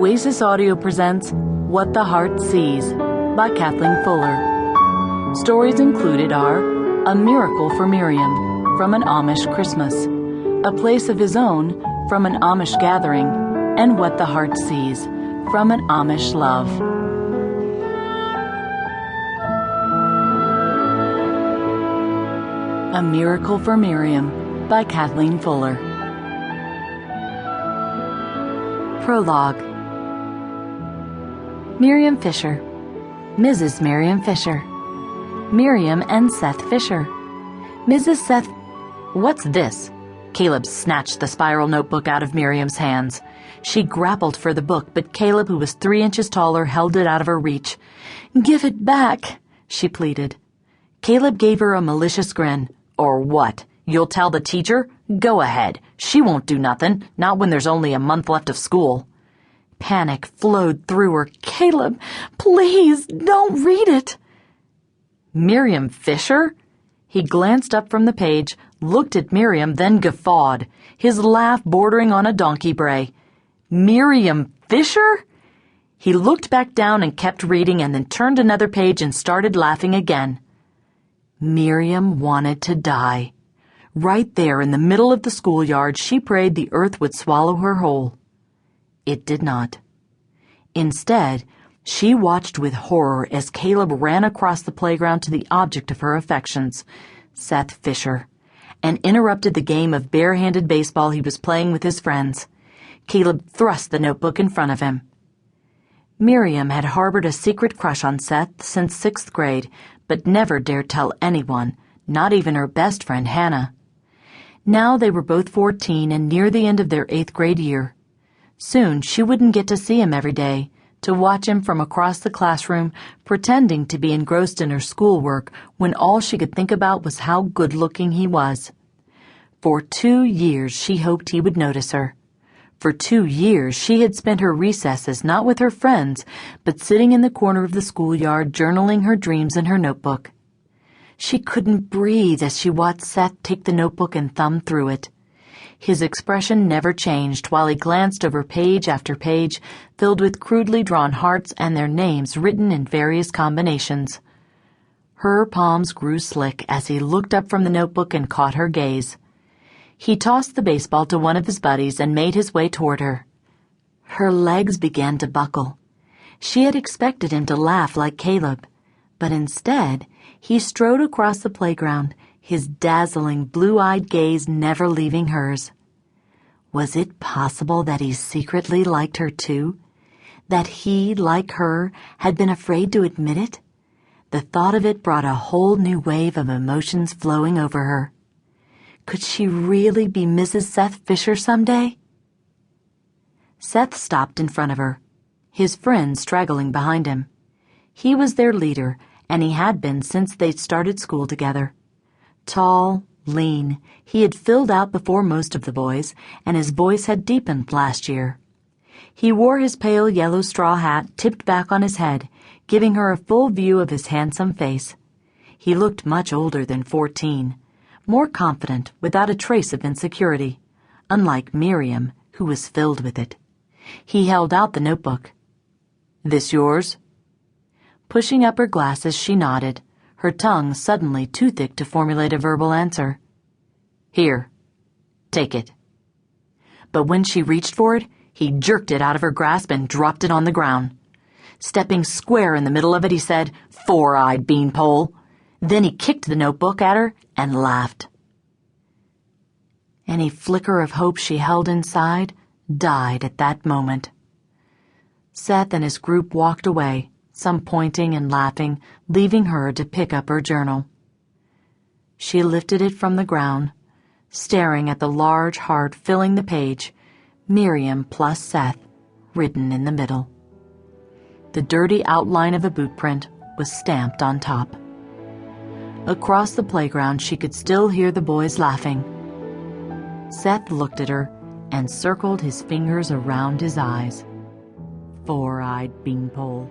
Oasis Audio presents What the Heart Sees by Kathleen Fuller. Stories included are A Miracle for Miriam from an Amish Christmas, A Place of His Own from an Amish Gathering, and What the Heart Sees from an Amish Love. A Miracle for Miriam by Kathleen Fuller. Prologue. Miriam Fisher, Mrs. Miriam Fisher, Miriam and Seth Fisher, Mrs. Seth. What's this? Caleb snatched the spiral notebook out of Miriam's hands. She grappled for the book, but Caleb, who was 3 inches taller, held it out of her reach. "Give it back," she pleaded. Caleb gave her a malicious grin. "Or what? You'll tell the teacher? Go ahead. She won't do nothing, not when there's only a month left of school." Panic flowed through her. "Caleb, please, don't read it." "Miriam Fisher?" He glanced up from the page, looked at Miriam, then guffawed, his laugh bordering on a donkey bray. "Miriam Fisher?" He looked back down and kept reading, and then turned another page and started laughing again. Miriam wanted to die. Right there in the middle of the schoolyard, she prayed the earth would swallow her whole. It did not. Instead, she watched with horror as Caleb ran across the playground to the object of her affections, Seth Fisher, and interrupted the game of bare-handed baseball he was playing with his friends. Caleb thrust the notebook in front of him. Miriam had harbored a secret crush on Seth since 6th grade, but never dared tell anyone, not even her best friend Hannah. Now they were both 14 and near the end of their 8th grade year. Soon she wouldn't get to see him every day, to watch him from across the classroom, pretending to be engrossed in her schoolwork when all she could think about was how good-looking he was. For 2 years she hoped he would notice her. For 2 years she had spent her recesses not with her friends, but sitting in the corner of the schoolyard journaling her dreams in her notebook. She couldn't breathe as she watched Seth take the notebook and thumb through it. His expression never changed while he glanced over page after page filled with crudely drawn hearts and their names written in various combinations. Her palms grew slick as he looked up from the notebook and caught her gaze. He tossed the baseball to one of his buddies and made his way toward her. Her legs began to buckle. She had expected him to laugh like Caleb, but instead he strode across the playground, his dazzling blue-eyed gaze never leaving hers. Was it possible that he secretly liked her too? That he, like her, had been afraid to admit it? The thought of it brought a whole new wave of emotions flowing over her. Could she really be Mrs. Seth Fisher someday? Seth stopped in front of her, his friends straggling behind him. He was their leader, and he had been since they'd started school together. Tall, lean, he had filled out before most of the boys, and his voice had deepened last year. He wore his pale yellow straw hat tipped back on his head, giving her a full view of his handsome face. He looked much older than 14, more confident, without a trace of insecurity, unlike Miriam, who was filled with it. He held out the notebook. "This yours?" Pushing up her glasses, she nodded, her tongue suddenly too thick to formulate a verbal answer. "Here, take it." But when she reached for it, he jerked it out of her grasp and dropped it on the ground. Stepping square in the middle of it, he said, "Four-eyed beanpole." Then he kicked the notebook at her and laughed. Any flicker of hope she held inside died at that moment. Seth and his group walked away, some pointing and laughing, leaving her to pick up her journal. She lifted it from the ground, staring at the large heart filling the page, Miriam plus Seth, written in the middle. The dirty outline of a boot print was stamped on top. Across the playground she could still hear the boys laughing. Seth looked at her and circled his fingers around his eyes. Four-eyed beanpole.